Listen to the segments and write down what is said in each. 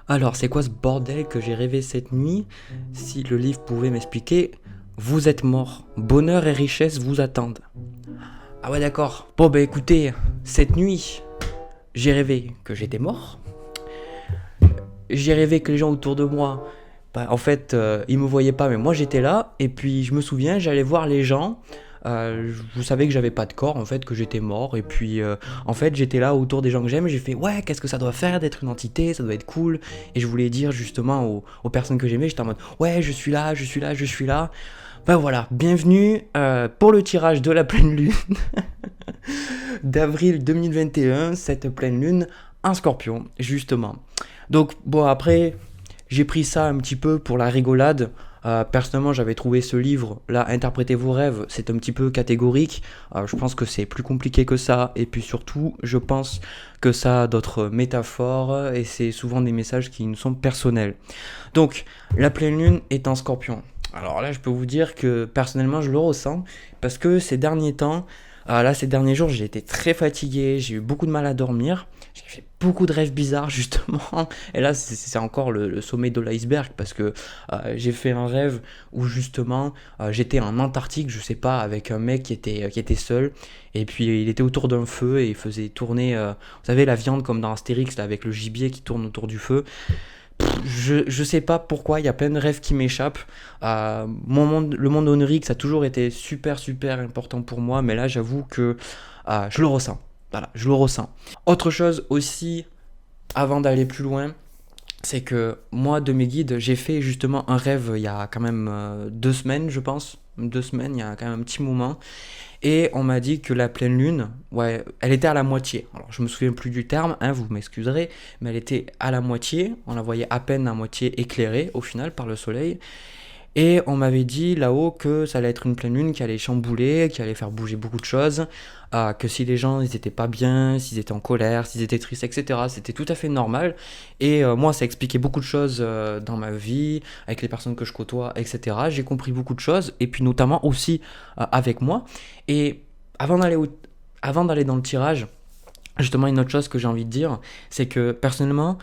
Alors, c'est quoi ce bordel que j'ai rêvé cette nuit? Si le livre pouvait m'expliquer, vous êtes mort. Bonheur et richesse vous attendent. Ah ouais, d'accord. Bon, bah écoutez, cette nuit, j'ai rêvé que j'étais mort. J'ai rêvé que les gens autour de moi, ils me voyaient pas, mais moi j'étais là. Et puis, je me souviens, j'allais voir les gens. Je savais que j'avais pas de corps, en fait, que j'étais mort. Et puis, en fait, j'étais là autour des gens que j'aime. Et j'ai fait, ouais, qu'est-ce que ça doit faire d'être une entité? Ça doit être cool. Et je voulais dire justement aux personnes que j'aimais, j'étais en mode, ouais, je suis là, je suis là, je suis là. Ben voilà, bienvenue pour le tirage de la pleine lune d'avril 2021, cette pleine lune en scorpion, justement. Donc, bon, après, j'ai pris ça un petit peu pour la rigolade. Personnellement, j'avais trouvé ce livre, là, Interprétez vos rêves, c'est un petit peu catégorique. Je pense que c'est plus compliqué que ça. Et puis surtout, je pense que ça a d'autres métaphores et c'est souvent des messages qui nous sont personnels. Donc, la pleine lune est en scorpion. Alors là, je peux vous dire que personnellement, je le ressens parce que ces derniers temps, ces derniers jours, j'ai été très fatigué, j'ai eu beaucoup de mal à dormir, j'ai fait beaucoup de rêves bizarres justement. Et là, c'est encore le sommet de l'iceberg parce que j'ai fait un rêve où justement j'étais en Antarctique, je sais pas, avec un mec qui était seul. Et puis il était autour d'un feu et il faisait tourner, vous savez, la viande comme dans Astérix là, avec le gibier qui tourne autour du feu. Je sais pas pourquoi, il y a plein de rêves qui m'échappent. Le monde onirique, ça a toujours été super super important pour moi, mais là j'avoue que je le ressens. Voilà, je le ressens. Autre chose aussi, avant d'aller plus loin, c'est que moi, de mes guides, j'ai fait justement un rêve il y a quand même 2 semaines, je pense. 2 semaines, il y a quand même un petit moment. Et on m'a dit que la pleine lune, ouais, elle était à la moitié. Alors, je me souviens plus du terme, hein, vous m'excuserez, mais elle était à la moitié. On la voyait à peine à moitié éclairée, au final, par le soleil. Et on m'avait dit là-haut que ça allait être une pleine lune qui allait chambouler, qui allait faire bouger beaucoup de choses, que si les gens ils étaient pas bien, s'ils étaient en colère, s'ils étaient tristes, etc., c'était tout à fait normal. Et moi, ça expliquait beaucoup de choses dans ma vie, avec les personnes que je côtoie, etc. J'ai compris beaucoup de choses, et puis notamment aussi avec moi. Et avant d'aller, avant d'aller dans le tirage, justement, une autre chose que j'ai envie de dire, c'est que personnellement,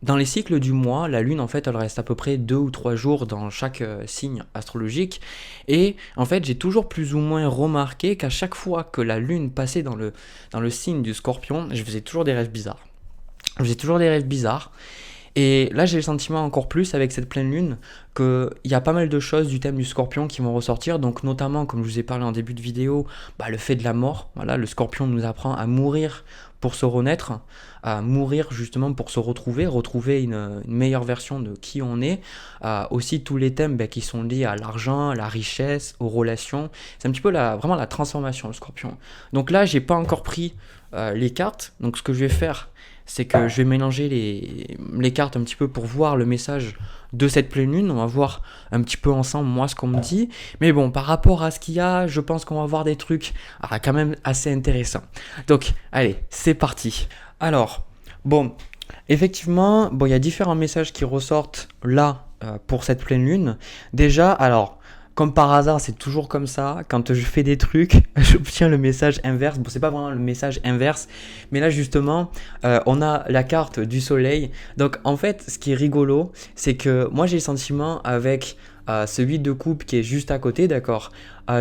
dans les cycles du mois, la lune, en fait, elle reste à peu près 2 ou 3 jours dans chaque signe astrologique. Et en fait, j'ai toujours plus ou moins remarqué qu'à chaque fois que la lune passait dans le signe du scorpion, je faisais toujours des rêves bizarres. Je faisais toujours des rêves bizarres. Et là, j'ai le sentiment encore plus avec cette pleine lune qu'il y a pas mal de choses du thème du scorpion qui vont ressortir. Donc notamment, comme je vous ai parlé en début de vidéo, le fait de la mort. Voilà, le scorpion nous apprend à mourir pour se renaître, à mourir justement pour se retrouver une meilleure version de qui on est. Aussi tous les thèmes qui sont liés à l'argent, à la richesse, aux relations. C'est un petit peu vraiment la transformation, le scorpion. Donc là, j'ai pas encore pris les cartes. Donc ce que je vais faire, c'est que je vais mélanger les cartes un petit peu pour voir le message de cette pleine lune. On va voir un petit peu ensemble, moi, ce qu'on me dit. Mais bon, par rapport à ce qu'il y a, je pense qu'on va voir des trucs quand même assez intéressants. Donc, allez, c'est parti. Alors, bon, effectivement, il y a différents messages qui ressortent là pour cette pleine lune. Déjà, alors, comme par hasard, c'est toujours comme ça. Quand je fais des trucs, j'obtiens le message inverse. Bon, c'est pas vraiment le message inverse, mais là justement, on a la carte du soleil. Donc en fait, ce qui est rigolo, c'est que moi j'ai le sentiment avec ce 8 de coupe qui est juste à côté, d'accord.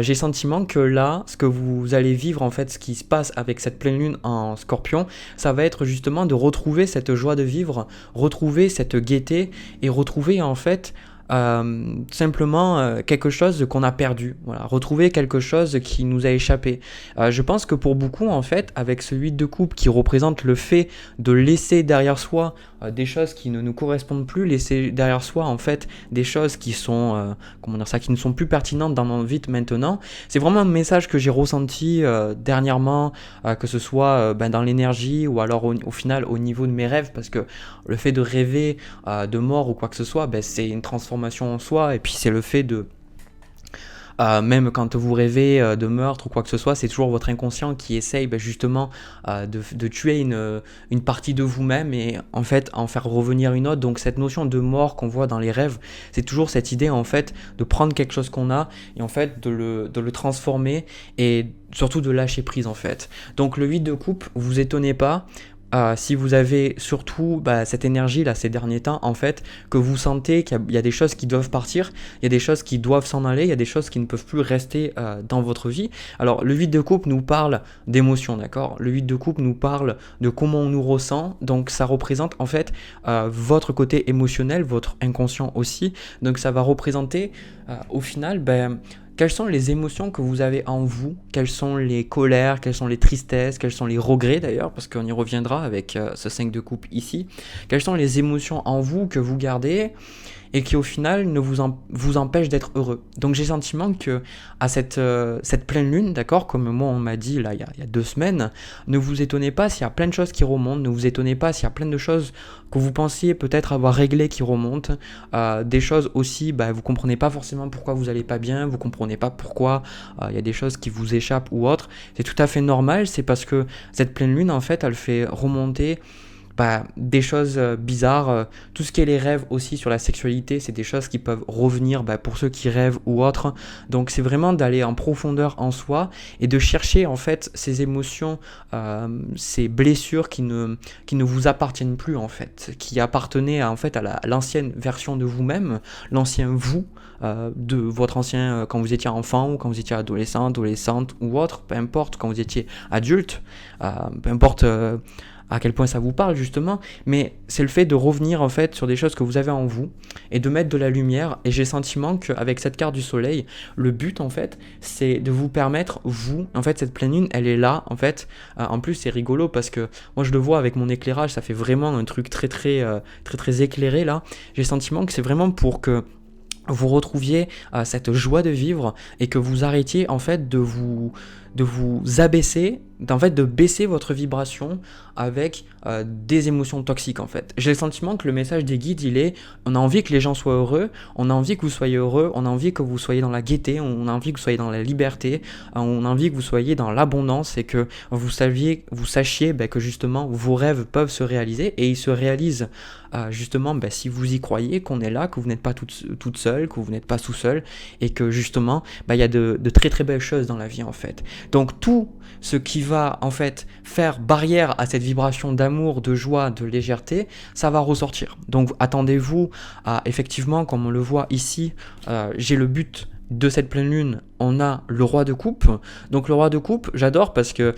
J'ai le sentiment que là, ce que vous allez vivre, en fait, ce qui se passe avec cette pleine lune en scorpion, ça va être justement de retrouver cette joie de vivre, retrouver cette gaieté et retrouver en fait simplement quelque chose qu'on a perdu, voilà, retrouver quelque chose qui nous a échappé. Je pense que pour beaucoup, en fait, avec ce 8 de coupe qui représente le fait de laisser derrière soi des choses qui ne nous correspondent plus, laisser derrière soi en fait des choses qui sont qui ne sont plus pertinentes dans notre vie maintenant. C'est vraiment un message que j'ai ressenti dernièrement, que ce soit dans l'énergie ou alors au final au niveau de mes rêves, parce que le fait de rêver de mort ou quoi que ce soit, c'est une transformation en soi, et puis c'est le fait de même quand vous rêvez de meurtre ou quoi que ce soit, c'est toujours votre inconscient qui essaye justement de tuer une partie de vous-même et en fait en faire revenir une autre. Donc cette notion de mort qu'on voit dans les rêves, c'est toujours cette idée en fait de prendre quelque chose qu'on a et en fait de le transformer et surtout de lâcher prise en fait. Donc le 8 de coupe, vous étonnez pas. si vous avez surtout cette énergie là ces derniers temps, en fait, que vous sentez qu'il y a des choses qui doivent partir, il y a des choses qui doivent s'en aller, il y a des choses qui ne peuvent plus rester dans votre vie. Alors le 8 de coupe nous parle d'émotions, d'accord? Le 8 de coupe nous parle de comment on nous ressent, donc ça représente en fait votre côté émotionnel, votre inconscient aussi, donc ça va représenter au final quelles sont les émotions que vous avez en vous? Quelles sont les colères? Quelles sont les tristesses? Quels sont les regrets d'ailleurs? Parce qu'on y reviendra avec ce 5 de coupe ici. Quelles sont les émotions en vous que vous gardez et qui au final ne vous empêchent d'être heureux? Donc j'ai le sentiment que à cette pleine lune, d'accord, comme moi on m'a dit là il y a 2 semaines, ne vous étonnez pas s'il y a plein de choses qui remontent, ne vous étonnez pas s'il y a plein de choses que vous pensiez peut-être avoir réglées qui remontent, des choses aussi, vous comprenez pas forcément pourquoi vous allez pas bien, vous comprenez pas pourquoi il y a des choses qui vous échappent ou autres, c'est tout à fait normal, c'est parce que cette pleine lune en fait elle fait remonter des choses bizarres, tout ce qui est les rêves aussi sur la sexualité, c'est des choses qui peuvent revenir pour ceux qui rêvent ou autres. Donc c'est vraiment d'aller en profondeur en soi et de chercher en fait ces émotions, ces blessures qui ne vous appartiennent plus en fait, qui appartenaient en fait à l'ancienne version de vous-même, l'ancien vous. De votre ancien, quand vous étiez enfant ou quand vous étiez adolescente ou autre, peu importe, quand vous étiez adulte, peu importe à quel point ça vous parle justement, mais c'est le fait de revenir en fait sur des choses que vous avez en vous et de mettre de la lumière. Et j'ai le sentiment qu'avec cette carte du soleil, le but en fait, c'est de vous permettre, vous, en fait cette pleine lune, elle est là en fait. En plus c'est rigolo parce que moi je le vois avec mon éclairage, ça fait vraiment un truc très éclairé là. J'ai le sentiment que c'est vraiment pour que vous retrouviez cette joie de vivre et que vous arrêtiez en fait de vous abaisser, en fait de baisser votre vibration avec des émotions toxiques en fait. J'ai le sentiment que le message des guides il est, on a envie que les gens soient heureux, on a envie que vous soyez heureux, on a envie que vous soyez dans la gaieté, on a envie que vous soyez dans la liberté, on a envie que vous soyez dans l'abondance et que vous sachiez que justement vos rêves peuvent se réaliser et ils se réalisent justement si vous y croyez, qu'on est là, que vous n'êtes pas toute seule, que vous n'êtes pas tout seul et que justement il y a de très très belles choses dans la vie en fait. Donc tout ce qui va en fait faire barrière à cette vibration d'amour, de joie, de légèreté, ça va ressortir. Donc attendez-vous à effectivement, comme on le voit ici, j'ai le but de cette pleine lune, on a le roi de coupe. Donc le roi de coupe, j'adore parce que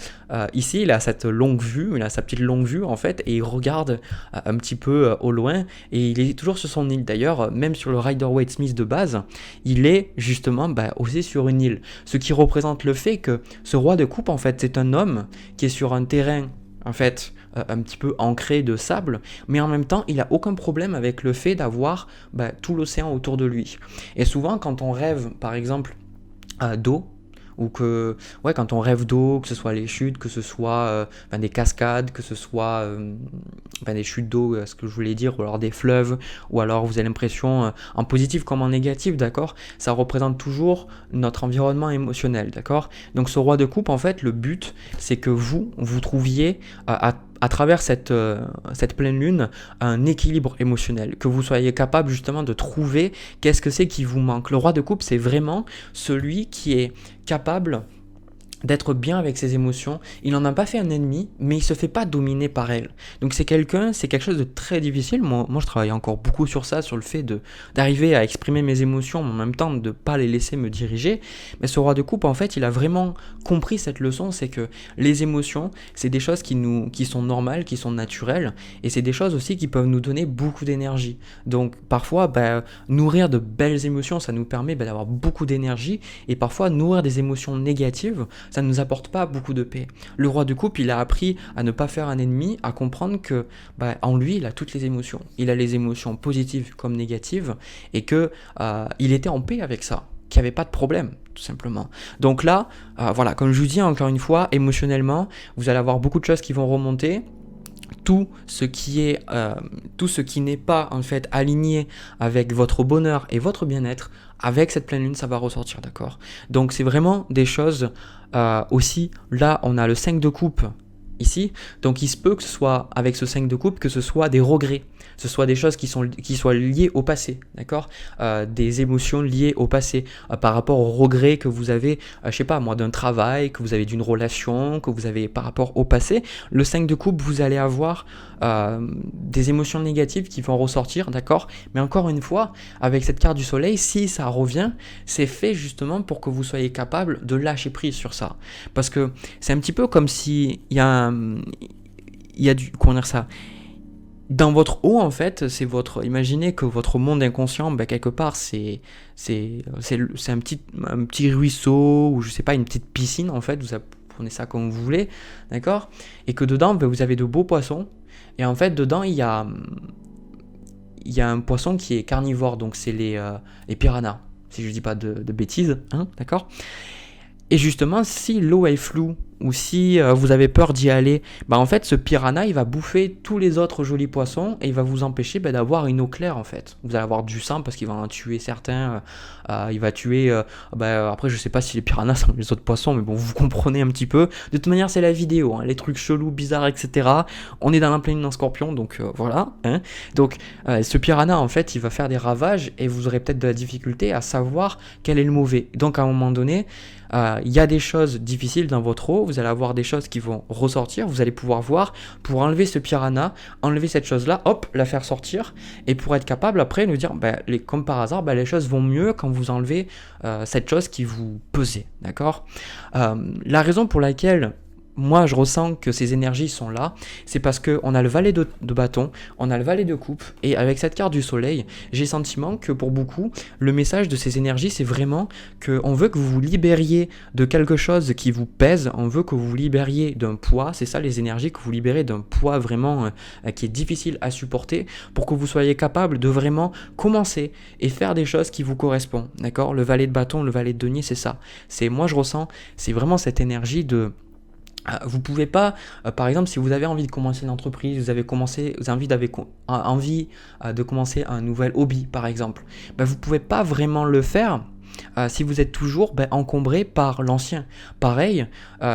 ici il a cette longue vue, il a sa petite longue vue en fait, et il regarde un petit peu au loin, et il est toujours sur son île. D'ailleurs, même sur le Rider-Waite-Smith de base, il est justement aussi sur une île. Ce qui représente le fait que ce roi de coupe en fait, c'est un homme qui est sur un terrain en fait un petit peu ancré de sable, mais en même temps il n'a aucun problème avec le fait d'avoir tout l'océan autour de lui. Et souvent quand on rêve par exemple d'eau, ou quand on rêve d'eau, que ce soit les chutes, que ce soit des cascades, que ce soit des chutes d'eau, ce que je voulais dire, ou alors des fleuves, ou alors vous avez l'impression, en positif comme en négatif, d'accord, ça représente toujours notre environnement émotionnel, d'accord. Donc ce roi de coupe, en fait, le but, c'est que vous trouviez à travers cette pleine lune, un équilibre émotionnel, que vous soyez capable justement de trouver qu'est-ce que c'est qui vous manque. Le roi de coupe, c'est vraiment celui qui est capable d'être bien avec ses émotions. Il n'en a pas fait un ennemi, mais il se fait pas dominer par elle. Donc c'est quelque chose de très difficile. Moi je travaille encore beaucoup sur ça, sur le fait d'arriver à exprimer mes émotions, mais en même temps de pas les laisser me diriger. Mais ce roi de coupe, en fait, il a vraiment compris cette leçon, c'est que les émotions, c'est des choses qui sont normales, qui sont naturelles, et c'est des choses aussi qui peuvent nous donner beaucoup d'énergie. Donc parfois, nourrir de belles émotions, ça nous permet d'avoir beaucoup d'énergie, et parfois nourrir des émotions négatives, ça ne nous apporte pas beaucoup de paix. Le roi de coupe, il a appris à ne pas faire un ennemi, à comprendre que en lui, il a toutes les émotions. Il a les émotions positives comme négatives, et que il était en paix avec ça, qu'il n'y avait pas de problème, tout simplement. Donc là, voilà, comme je vous dis encore une fois, émotionnellement, vous allez avoir beaucoup de choses qui vont remonter. Tout ce qui n'est pas en fait aligné avec votre bonheur et votre bien-être, avec cette pleine lune, ça va ressortir, d'accord. Donc c'est vraiment des choses aussi. Là, on a le 5 de coupe ici. Donc il se peut que ce soit avec ce 5 de coupe, que ce soit des regrets, ce soit des choses qui soient liées au passé, d'accord, des émotions liées au passé, par rapport aux regrets que vous avez, je sais pas moi, d'un travail, que vous avez d'une relation, que vous avez par rapport au passé. Le 5 de coupe, vous allez avoir des émotions négatives qui vont ressortir, d'accord. Mais encore une fois, avec cette carte du soleil, si ça revient, c'est fait justement pour que vous soyez capable de lâcher prise sur ça. Parce que c'est un petit peu comme si il y a du, comment dire ça, dans votre eau en fait, c'est votre, imaginez que votre monde inconscient, ben, quelque part c'est un petit ruisseau, ou je sais pas, une petite piscine en fait, vous prenez ça comme vous voulez, d'accord, et que dedans ben, vous avez de beaux poissons, et en fait dedans il y a un poisson qui est carnivore, donc c'est les piranhas, si je dis pas de bêtises, hein, d'accord. Et justement, si l'eau est floue, ou si vous avez peur d'y aller, bah en fait ce piranha il va bouffer tous les autres jolis poissons et il va vous empêcher d'avoir une eau claire en fait. Vous allez avoir du sang parce qu'il va en tuer certains, il va tuer, après je sais pas si les piranhas sont les autres poissons, mais bon vous comprenez un petit peu. De toute manière c'est la vidéo, hein, les trucs chelous, bizarres, etc. On est dans la pleine d'un scorpion, donc voilà. Hein. Donc ce piranha en fait il va faire des ravages et vous aurez peut-être de la difficulté à savoir quel est le mauvais. Donc à un moment donné, il y a des choses difficiles dans votre eau, vous allez avoir des choses qui vont ressortir, vous allez pouvoir voir, pour enlever ce piranha, enlever cette chose-là, hop, la faire sortir, et pour être capable après de dire, comme par hasard, les choses vont mieux quand vous enlevez cette chose qui vous pesait, d'accord. La raison pour laquelle moi je ressens que ces énergies sont là, c'est parce qu'on a le valet de bâton, on a le valet de coupe, et avec cette carte du soleil, j'ai le sentiment que pour beaucoup, le message de ces énergies, c'est vraiment qu'on veut que vous vous libériez de quelque chose qui vous pèse, on veut que vous vous libériez d'un poids, c'est ça les énergies, que vous libérez d'un poids vraiment qui est difficile à supporter, pour que vous soyez capable de vraiment commencer et faire des choses qui vous correspondent, d'accord. Le valet de bâton, le valet de denier, c'est ça. Moi je ressens, c'est vraiment cette énergie de... Vous pouvez pas, par exemple, si vous avez envie de commencer une entreprise, vous avez envie de commencer un nouvel hobby, par exemple, vous pouvez pas vraiment le faire si vous êtes toujours encombré par l'ancien. Pareil,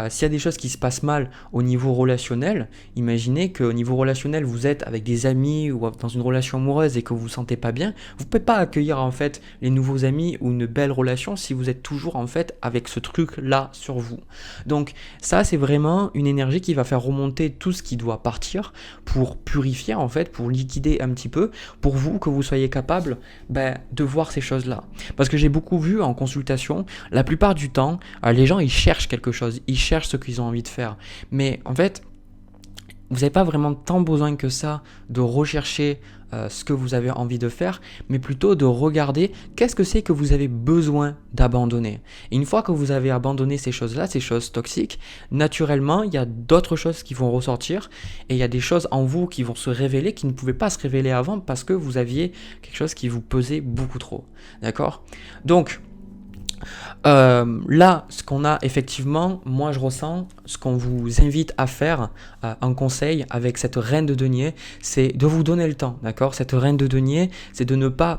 s'il y a des choses qui se passent mal au niveau relationnel, imaginez qu'au niveau relationnel, vous êtes avec des amis ou dans une relation amoureuse et que vous vous sentez pas bien, vous pouvez pas accueillir en fait les nouveaux amis ou une belle relation si vous êtes toujours en fait avec ce truc-là sur vous. Donc ça, c'est vraiment une énergie qui va faire remonter tout ce qui doit partir pour purifier en fait, pour liquider un petit peu, pour vous, que vous soyez capable de voir ces choses-là. Parce que j'ai beaucoup vu en consultation, la plupart du temps, les gens ils cherchent quelque chose, ils cherchent ce qu'ils ont envie de faire. Mais en fait, vous n'avez pas vraiment tant besoin que ça de rechercher ce que vous avez envie de faire, mais plutôt de regarder qu'est-ce que c'est que vous avez besoin d'abandonner. Et une fois que vous avez abandonné ces choses-là, ces choses toxiques, naturellement, il y a d'autres choses qui vont ressortir et il y a des choses en vous qui vont se révéler qui ne pouvaient pas se révéler avant parce que vous aviez quelque chose qui vous pesait beaucoup trop. D'accord ? Donc, là, ce qu'on a effectivement, moi je ressens, ce qu'on vous invite à faire en conseil avec cette reine de denier, c'est de vous donner le temps, d'accord. Cette reine de denier, c'est de ne pas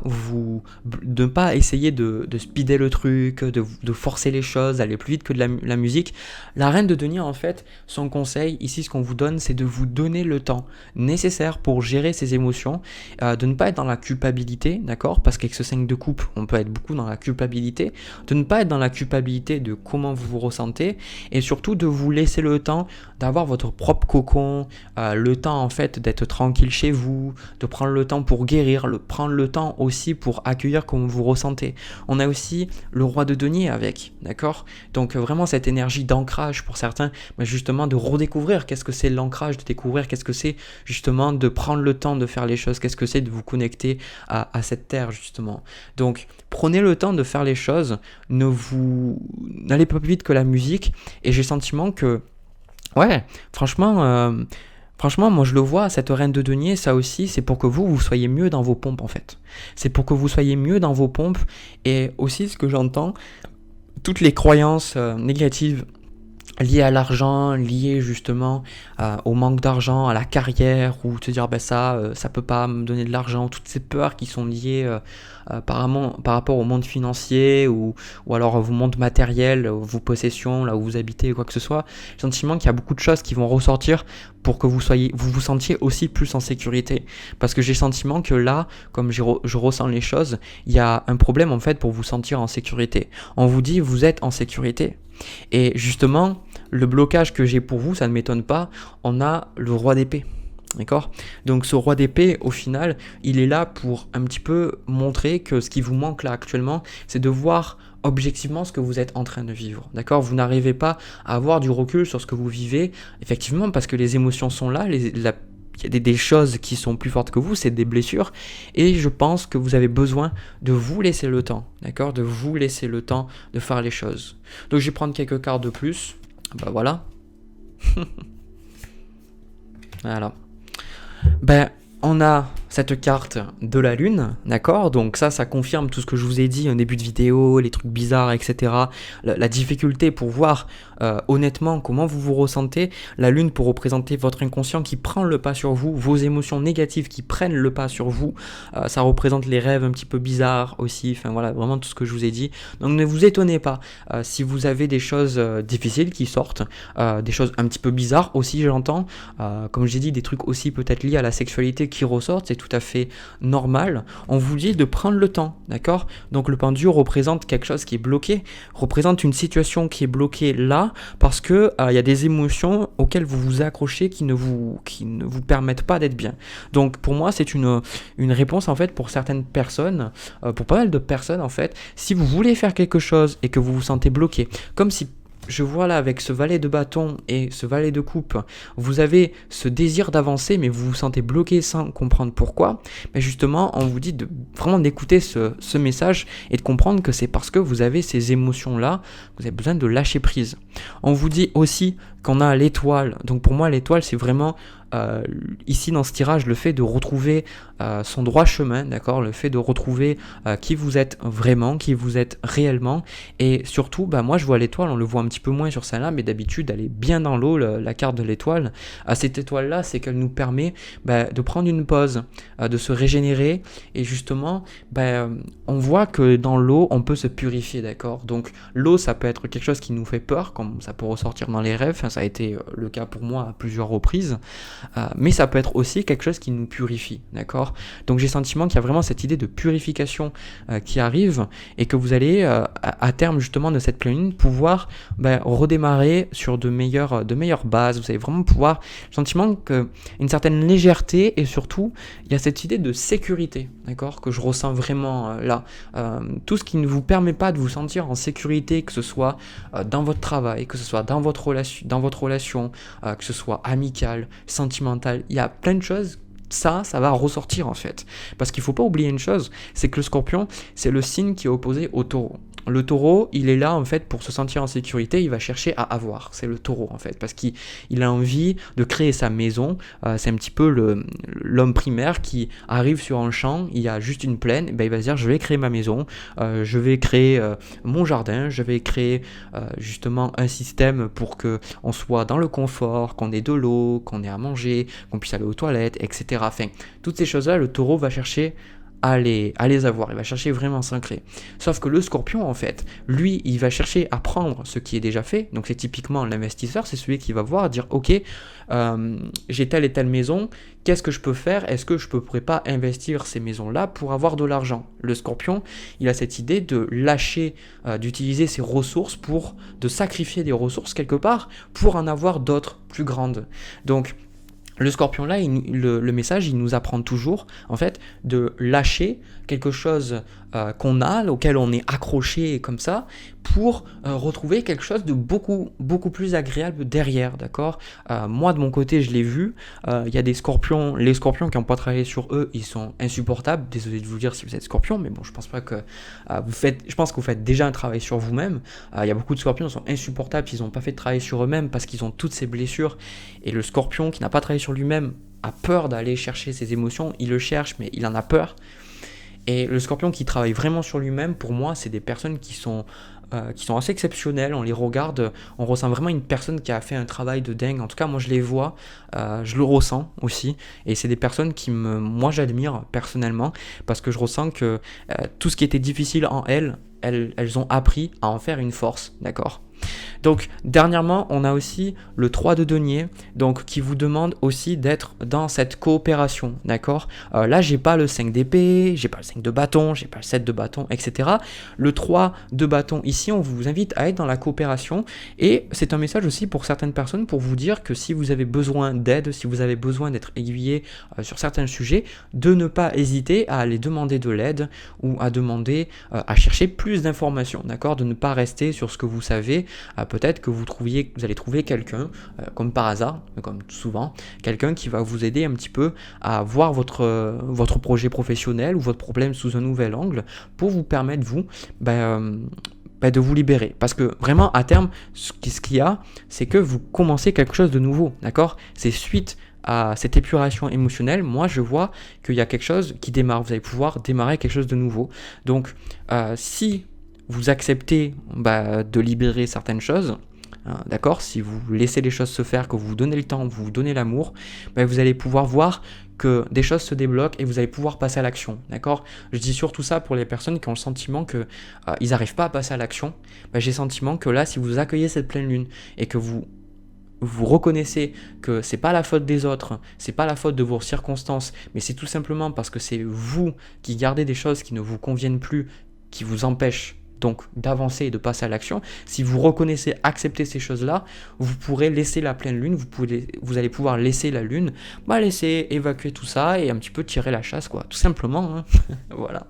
essayer de speeder le truc, de forcer les choses, d'aller plus vite que de la musique. La reine de denier, en fait, son conseil, ici ce qu'on vous donne, c'est de vous donner le temps nécessaire pour gérer ses émotions, de ne pas être dans la culpabilité, d'accord, parce qu'avec ce 5 de coupe, on peut être beaucoup dans la culpabilité, de ne pas être dans la culpabilité de comment vous vous ressentez et surtout de vous laisser le temps d'avoir votre propre cocon, le temps en fait d'être tranquille chez vous, de prendre le temps pour guérir, prendre le temps aussi pour accueillir comment vous ressentez. On a aussi le roi de denier avec, d'accord. Donc vraiment cette énergie d'ancrage pour certains, justement de redécouvrir qu'est-ce que c'est l'ancrage, de découvrir qu'est-ce que c'est justement de prendre le temps de faire les choses, qu'est-ce que c'est de vous connecter à cette terre justement. Donc prenez le temps de faire les choses, n'allez pas plus vite que la musique, et j'ai le sentiment que franchement, moi je le vois, cette reine de denier, ça aussi, c'est pour que vous soyez mieux dans vos pompes en fait. C'est pour que vous soyez mieux dans vos pompes, et aussi ce que j'entends, toutes les croyances négatives liées à l'argent, liées justement au manque d'argent, à la carrière, ou te dire ça peut pas me donner de l'argent, toutes ces peurs qui sont liées apparemment par rapport au monde financier ou alors au monde matériel, vos possessions, là où vous habitez ou quoi que ce soit. J'ai le sentiment qu'il y a beaucoup de choses qui vont ressortir pour que vous vous sentiez aussi plus en sécurité. Parce que j'ai le sentiment que là, comme je ressens les choses, il y a un problème en fait pour vous sentir en sécurité. On vous dit vous êtes en sécurité. Et justement, le blocage que j'ai pour vous, ça ne m'étonne pas, on a le roi d'épée. D'accord? Donc ce roi d'épée, au final, il est là pour un petit peu montrer que ce qui vous manque là actuellement, c'est de voir objectivement ce que vous êtes en train de vivre. D'accord? Vous n'arrivez pas à avoir du recul sur ce que vous vivez, effectivement, parce que les émotions sont là, il y a des choses qui sont plus fortes que vous, c'est des blessures, et je pense que vous avez besoin de vous laisser le temps, d'accord? De vous laisser le temps de faire les choses. Donc je vais prendre quelques cartes de plus. Bah voilà. Voilà. Ben, on a cette carte de la lune, d'accord? Donc ça confirme tout ce que je vous ai dit au début de vidéo, les trucs bizarres, etc. La difficulté pour voir honnêtement comment vous vous ressentez. La lune pour représenter votre inconscient qui prend le pas sur vous, vos émotions négatives qui prennent le pas sur vous. Ça représente les rêves un petit peu bizarres aussi, enfin voilà, vraiment tout ce que je vous ai dit. Donc ne vous étonnez pas si vous avez des choses difficiles qui sortent, des choses un petit peu bizarres aussi, j'entends. Comme j'ai dit, des trucs aussi peut-être liés à la sexualité qui ressortent, c'est tout à fait normal. On vous dit de prendre le temps, d'accord? Donc le pendu représente quelque chose qui est bloqué, représente une situation qui est bloquée là, parce que y a des émotions auxquelles vous vous accrochez qui ne vous permettent pas d'être bien. Donc pour moi, c'est une réponse en fait pour certaines personnes, pour pas mal de personnes en fait, si vous voulez faire quelque chose et que vous vous sentez bloqué, comme si je vois là avec ce valet de bâton et ce valet de coupe, vous avez ce désir d'avancer mais vous vous sentez bloqué sans comprendre pourquoi, mais justement on vous dit de vraiment d'écouter ce message et de comprendre que c'est parce que vous avez ces émotions là, vous avez besoin de lâcher prise. On vous dit aussi qu'on a l'étoile, donc pour moi l'étoile c'est vraiment ici dans ce tirage le fait de retrouver son droit chemin, d'accord, le fait de retrouver qui vous êtes vraiment, qui vous êtes réellement, et surtout moi je vois l'étoile, on le voit un petit peu moins sur celle-là, mais d'habitude elle est bien dans l'eau, la carte de l'étoile. Cette étoile là c'est qu'elle nous permet de prendre une pause, de se régénérer, et justement on voit que dans l'eau on peut se purifier, d'accord. Donc l'eau ça peut être quelque chose qui nous fait peur, comme ça peut ressortir dans les rêves, ça a été le cas pour moi à plusieurs reprises. Mais ça peut être aussi quelque chose qui nous purifie, d'accord. Donc j'ai le sentiment qu'il y a vraiment cette idée de purification qui arrive, et que vous allez à terme justement de cette pleine lune pouvoir redémarrer sur de meilleures bases. Vous allez vraiment pouvoir, j'ai le sentiment qu'une certaine légèreté, et surtout il y a cette idée de sécurité, d'accord, que je ressens vraiment là. Tout ce qui ne vous permet pas de vous sentir en sécurité, que ce soit dans votre travail, que ce soit dans votre relation, que ce soit amical, sentimental, il y a plein de choses, ça va ressortir en fait. Parce qu'il ne faut pas oublier une chose, c'est que le scorpion, c'est le signe qui est opposé au taureau. Le taureau, il est là en fait pour se sentir en sécurité, il va chercher à avoir, c'est le taureau en fait, parce qu'il a envie de créer sa maison, c'est un petit peu l'homme primaire qui arrive sur un champ, il y a juste une plaine, il va se dire je vais créer ma maison, je vais créer mon jardin, je vais créer justement un système pour que on soit dans le confort, qu'on ait de l'eau, qu'on ait à manger, qu'on puisse aller aux toilettes, etc. Enfin, toutes ces choses-là, le taureau va chercher à les avoir, il va chercher vraiment à s'ancrer. Sauf que le scorpion, en fait, lui, il va chercher à prendre ce qui est déjà fait, donc c'est typiquement l'investisseur, c'est celui qui va voir, dire, ok, j'ai telle et telle maison, qu'est-ce que je peux faire? Est-ce que je ne pourrais pas investir ces maisons-là pour avoir de l'argent? Le scorpion, il a cette idée de lâcher, d'utiliser ses ressources de sacrifier des ressources quelque part, pour en avoir d'autres, plus grandes. Donc, le scorpion là, le message, il nous apprend toujours en fait de lâcher quelque chose qu'on a, auquel on est accroché comme ça, pour retrouver quelque chose de beaucoup plus agréable derrière, d'accord. Moi de mon côté, je l'ai vu, il y a des scorpions, les scorpions qui n'ont pas travaillé sur eux, ils sont insupportables. Désolé de vous dire si vous êtes scorpion, mais bon, je pense pas que je pense que vous faites déjà un travail sur vous-même. Il y a beaucoup de scorpions qui sont insupportables, ils n'ont pas fait de travail sur eux-mêmes parce qu'ils ont toutes ces blessures. Et le scorpion qui n'a pas travaillé sur lui-même a peur d'aller chercher ses émotions, il le cherche mais il en a peur. Et le scorpion qui travaille vraiment sur lui-même, pour moi, c'est des personnes qui sont assez exceptionnelles. On les regarde, on ressent vraiment une personne qui a fait un travail de dingue. En tout cas, moi, je les vois, je le ressens aussi. Et c'est des personnes moi, j'admire personnellement parce que je ressens que tout ce qui était difficile en elles ont appris à en faire une force, d'accord? Donc dernièrement, on a aussi le 3 de denier, donc qui vous demande aussi d'être dans cette coopération, d'accord? Là, j'ai pas le 5 d'épée, j'ai pas le 5 de bâton, j'ai pas le 7 de bâton, etc. Le 3 de bâton, ici, on vous invite à être dans la coopération et c'est un message aussi pour certaines personnes pour vous dire que si vous avez besoin d'aide, si vous avez besoin d'être aiguillé sur certains sujets, de ne pas hésiter à aller demander de l'aide ou à demander, à chercher plus d'informations, d'accord? De ne pas rester sur ce que vous savez. Peut-être que vous allez trouver quelqu'un, comme par hasard, comme souvent, quelqu'un qui va vous aider un petit peu à voir votre projet professionnel ou votre problème sous un nouvel angle pour vous permettre, de vous libérer. Parce que vraiment, à terme, ce qu'il y a, c'est que vous commencez quelque chose de nouveau, d'accord? C'est suite à cette épuration émotionnelle, moi je vois qu'il y a quelque chose qui démarre, vous allez pouvoir démarrer quelque chose de nouveau. Donc, si vous acceptez de libérer certaines choses, hein, d'accord? Si vous laissez les choses se faire, que vous vous donnez le temps, vous vous donnez l'amour, vous allez pouvoir voir que des choses se débloquent et vous allez pouvoir passer à l'action, d'accord? Je dis surtout ça pour les personnes qui ont le sentiment que ils n'arrivent pas à passer à l'action. J'ai le sentiment que là, si vous accueillez cette pleine lune et que vous reconnaissez que c'est pas la faute des autres, c'est pas la faute de vos circonstances, mais c'est tout simplement parce que c'est vous qui gardez des choses qui ne vous conviennent plus, qui vous empêchent donc d'avancer et de passer à l'action. Si vous reconnaissez, acceptez ces choses-là, vous pourrez laisser la pleine lune, vous allez pouvoir laisser la lune, laisser évacuer tout ça et un petit peu tirer la chasse, quoi, tout simplement, hein. Voilà.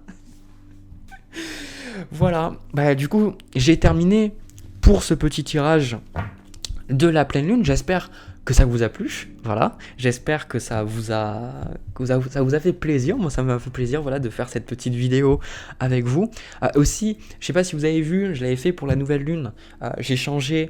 Voilà, du coup, j'ai terminé pour ce petit tirage de la pleine lune. J'espère que ça vous a plu, voilà. J'espère que ça vous a fait plaisir. Moi, ça m'a fait plaisir, voilà, de faire cette petite vidéo avec vous. Aussi, je sais pas si vous avez vu, je l'avais fait pour la nouvelle lune. J'ai changé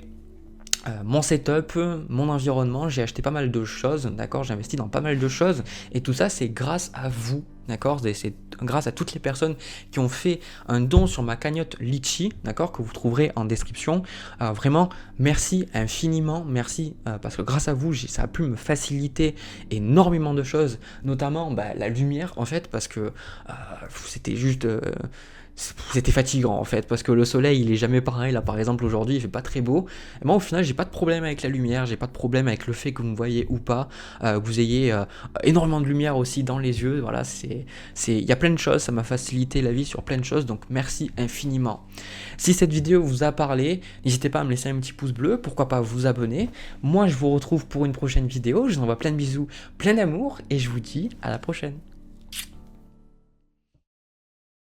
mon setup, mon environnement, j'ai acheté pas mal de choses, d'accord, j'ai investi dans pas mal de choses, et tout ça c'est grâce à vous, d'accord, c'est grâce à toutes les personnes qui ont fait un don sur ma cagnotte Litchi, d'accord, que vous trouverez en description. Vraiment, merci infiniment, merci, parce que grâce à vous, ça a pu me faciliter énormément de choses, notamment la lumière, en fait, parce que c'était juste... c'était fatigant en fait, parce que le soleil il est jamais pareil. Là par exemple aujourd'hui il fait pas très beau, et moi au final j'ai pas de problème avec la lumière, j'ai pas de problème avec le fait que vous me voyez ou pas, que vous ayez énormément de lumière aussi dans les yeux. Voilà, il y a plein de choses, ça m'a facilité la vie sur plein de choses, donc merci infiniment. Si cette vidéo vous a parlé, n'hésitez pas à me laisser un petit pouce bleu, pourquoi pas vous abonner. Moi je vous retrouve pour une prochaine vidéo, je vous envoie plein de bisous, plein d'amour, et je vous dis à la prochaine.